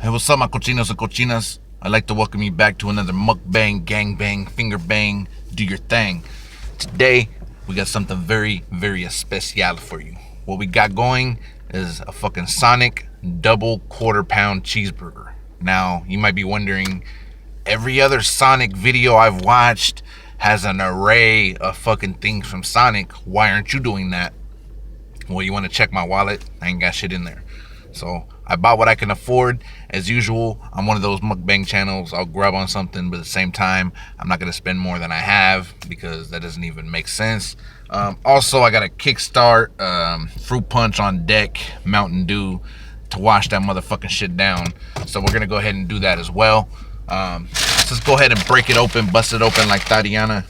Hey, what's up, my cochinos and cochinas? I'd like to welcome you back to another mukbang, gangbang, finger bang, do your thing. Today, we got something very, very especial for you. What we got going is a fucking Sonic double quarter-pound cheeseburger. Now, you might be wondering, every other Sonic video I've watched has an array of fucking things from Sonic. Why aren't you doing that? Well, you want to check my wallet? I ain't got shit in there. So I bought what I can afford. As usual, I'm one of those mukbang channels. I'll grab on something, but at the same time, I'm not going to spend more than I have because that doesn't even make sense. Also, I got a Kickstart, fruit punch on deck, Mountain Dew to wash that motherfucking shit down. So we're going to go ahead and do that as well. Let's go ahead and break it open, bust it open like Tatiana,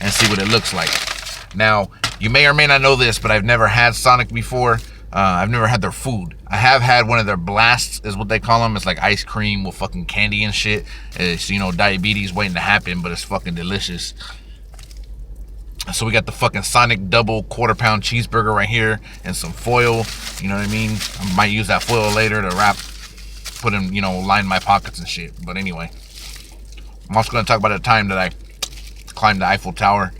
and see what it looks like. Now, you may or may not know this, but I've never had Sonic before. I've never had their food. I have had one of their blasts, is what they call them. It's like ice cream with fucking candy and shit. It's, diabetes waiting to happen, but it's fucking delicious. So we got the fucking Sonic double quarter-pound cheeseburger right here and some foil. You know what I mean? I might use that foil later to put in, line my pockets and shit. But anyway, I'm also going to talk about the time that I climbed the Eiffel Tower.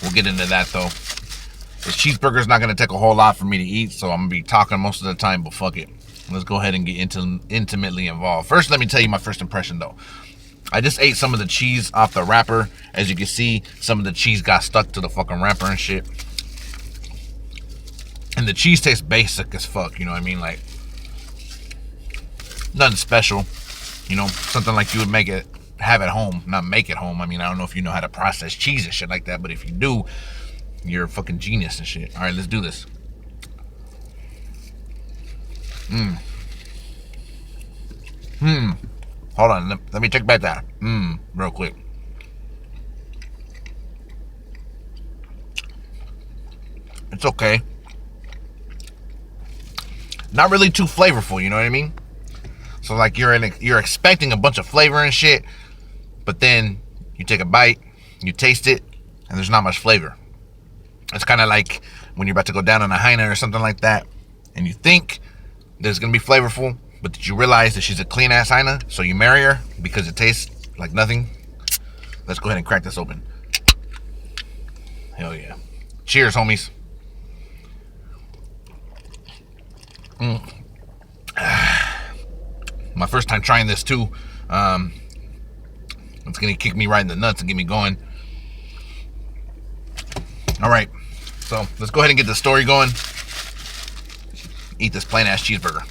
We'll get into that, though. This cheeseburger's not going to take a whole lot for me to eat, so I'm going to be talking most of the time, but fuck it. Let's go ahead and get intimately involved. First, let me tell you my first impression, though. I just ate some of the cheese off the wrapper. As you can see, some of the cheese got stuck to the fucking wrapper and shit. And the cheese tastes basic as fuck, you know what I mean? Like, nothing special. Something like you would have at home. Not make at home. I mean, I don't know if you know how to process cheese and shit like that, but if you do, you're a fucking genius and shit. Alright, let's do this. Hold on, let me take back that. Real quick. It's okay. Not really too flavorful, you know what I mean? So like you're expecting a bunch of flavor and shit, but then you take a bite, you taste it, and there's not much flavor. It's kind of like when you're about to go down on a hyena or something like that, and you think that it's going to be flavorful, but did you realize that she's a clean-ass hyena, so you marry her because it tastes like nothing? Let's go ahead and crack this open. Hell yeah. Cheers, homies. My first time trying this, too. It's going to kick me right in the nuts and get me going. Alright, so let's go ahead and get the story going. Eat this plain ass cheeseburger.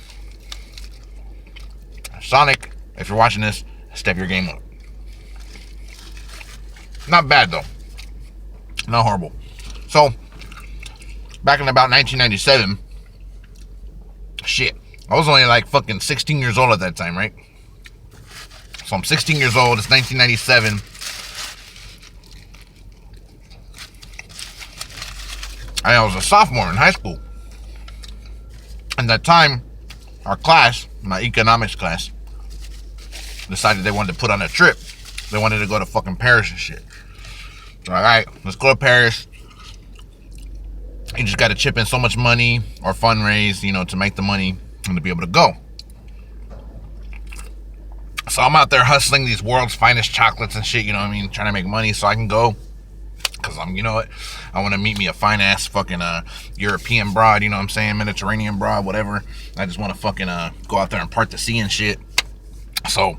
Sonic, if you're watching this, step your game up. Not bad though. Not horrible. So, back in about 1997, shit, I was only like fucking 16 years old at that time, right? So I'm 16 years old, it's 1997. I was a sophomore in high school. At that time, our class, my economics class, decided they wanted to put on a trip. They wanted to go to fucking Paris and shit. So, alright, let's go to Paris. You just got to chip in so much money or fundraise, to make the money and to be able to go. So I'm out there hustling these world's finest chocolates and shit, trying to make money so I can go. Because I want to meet me a fine ass fucking European broad, Mediterranean broad, whatever. I just want to fucking go out there and part the sea and shit. So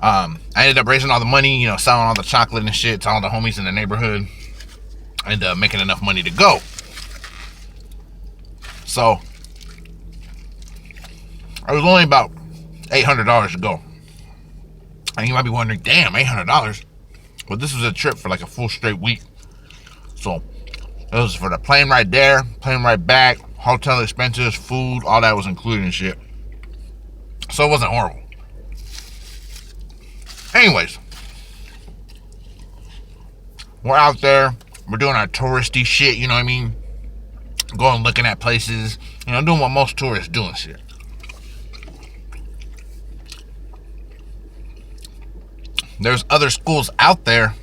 I ended up raising all the money, selling all the chocolate and shit to all the homies in the neighborhood. I ended up making enough money to go. So it was only about $800 to go. And you might be wondering, damn, $800? Well, this was a trip for like a full straight week. So it was for the plane ride there, plane ride back, hotel expenses, food, all that was included and shit. So it wasn't horrible. Anyways, we're out there, we're doing our touristy shit, you know what I mean? Going looking at places, doing what most tourists do and shit. There's other schools out there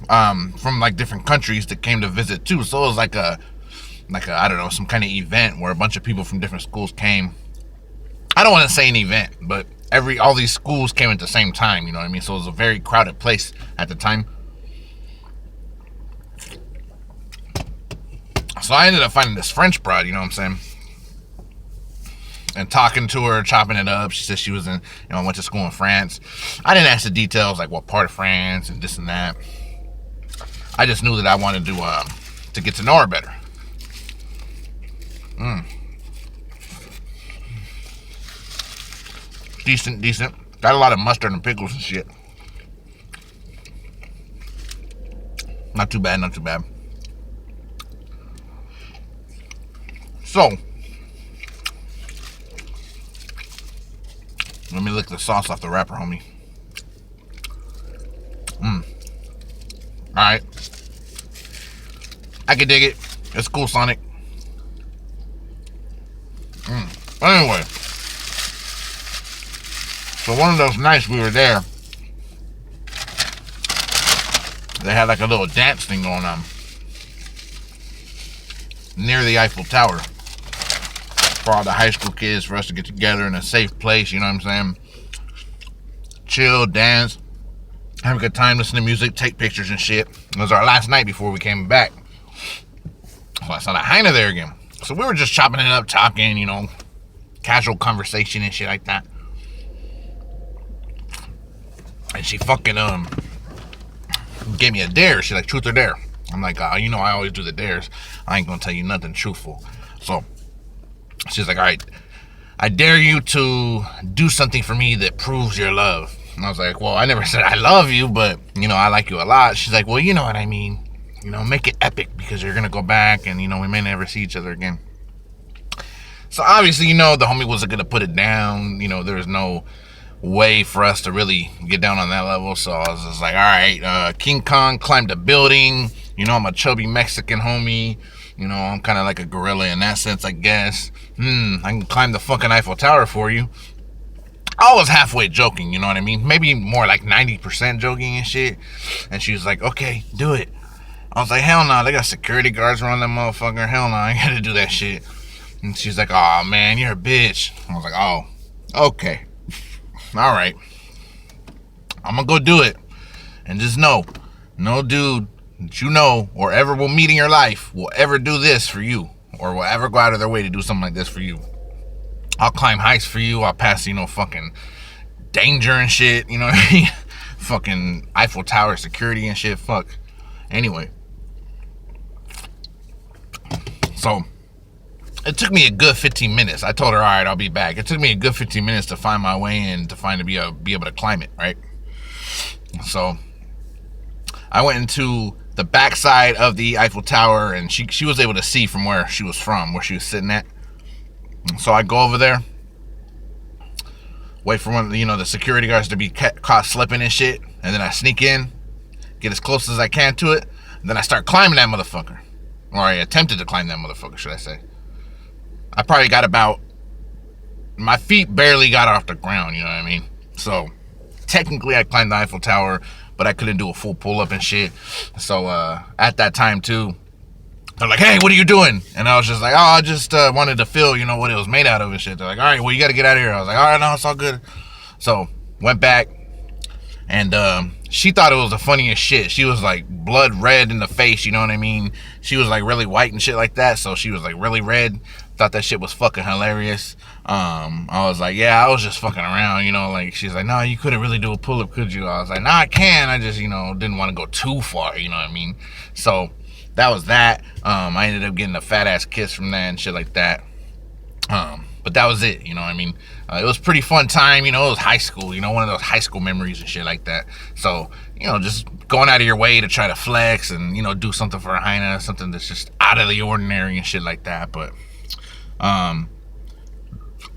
from like different countries that came to visit too. So it was like a I don't know, some kind of event where a bunch of people from different schools came I don't want to say an event, but all these schools came at the same time, you know what I mean? So it was a very crowded place at the time. So I ended up finding this French broad, you know what I'm saying? And talking to her, chopping it up. She said she was went to school in France. I didn't ask the details, like what part of France and this and that. I just knew that I wanted to get to know her better. Decent. Got a lot of mustard and pickles and shit. Not too bad. So, let me lick the sauce off the wrapper, homie. Alright. I can dig it. It's cool, Sonic. Anyway. So one of those nights we were there, they had like a little dance thing going on near the Eiffel Tower for all the high school kids, for us to get together in a safe place, you know what I'm saying? Chill, dance, have a good time, listen to music, take pictures and shit. It was our last night before we came back. So I saw the Heine there again. So we were just chopping it up, talking, you know, casual conversation and shit like that. And she fucking gave me a dare. She's like, truth or dare? I'm like, you know I always do the dares. I ain't gonna tell you nothing truthful. So she's like, all right, I dare you to do something for me that proves your love. And I was like, well, I never said I love you, but, you know, I like you a lot. She's like, well, you know what I mean. You know, make it epic because you're gonna go back and, you know, we may never see each other again. So obviously, you know, the homie wasn't gonna put it down. You know, there was no way for us to really get down on that level. So I was just like, all right, King Kong climbed a building. You know, I'm a chubby Mexican homie. You know, I'm kind of like a gorilla in that sense, I guess. I can climb the fucking Eiffel Tower for you. I was halfway joking, you know what I mean? Maybe more like 90% joking and shit. And she was like, okay, do it. I was like, hell no, they got security guards around that motherfucker. Hell no, I ain't gotta do that shit. And she's like, oh man, you're a bitch. I was like, oh, okay. All right. I'm gonna go do it. And just know, no dude that you know or ever will meet in your life will ever do this for you or will ever go out of their way to do something like this for you. I'll climb heights for you. I'll pass, you know, fucking danger and shit. You know what I mean? Fucking Eiffel Tower security and shit. Fuck. Anyway. So, it took me a good 15 minutes. I told her, all right, I'll be back. It took me a good 15 minutes to find my way in, to be able to climb it, right? So, I went into the backside of the Eiffel Tower, and she was able to see from where she was sitting at. So I go over there, wait for the security guards to be caught slipping and shit, and then I sneak in, get as close as I can to it, and then I start climbing that motherfucker. Or I attempted to climb that motherfucker, should I say. I probably got my feet barely got off the ground, you know what I mean? So, technically I climbed the Eiffel Tower, but I couldn't do a full pull-up and shit. So, at that time, too, they're like, hey, what are you doing? And I was just like, oh, I just wanted to feel, you know, what it was made out of and shit. They're like, all right, well, you got to get out of here. I was like, all right, no, it's all good. So, went back, and she thought it was the funniest shit. She was like blood red in the face, you know what I mean? She was like really white and shit like that, so she was like really red. Thought that shit was fucking hilarious. I was like, yeah, I was just fucking around, you know, like, she's like, no, you couldn't really do a pull-up, could you? I was like, no, I can. I just, you know, didn't want to go too far, you know what I mean? So, that was that. I ended up getting a fat-ass kiss from that and shit like that. But that was it, you know what I mean? It was a pretty fun time, you know, it was high school, you know, one of those high school memories and shit like that. So, you know, just going out of your way to try to flex and, you know, do something for a hyena, something that's just out of the ordinary and shit like that. But,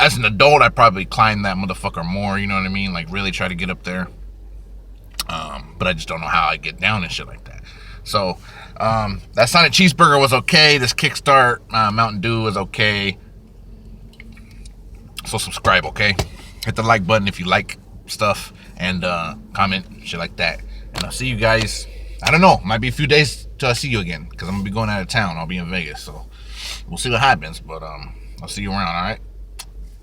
as an adult, I probably climbed that motherfucker more, you know what I mean? Like, really try to get up there. But I just don't know how I get down and shit like that. So, that Sonic Cheeseburger was okay. This Kickstart Mountain Dew was okay. So subscribe, okay? Hit the like button if you like stuff, and comment, shit like that. And I'll see you guys, I don't know, might be a few days till I see you again, because I'm going to be going out of town. I'll be in Vegas, so we'll see what happens. But I'll see you around, all right?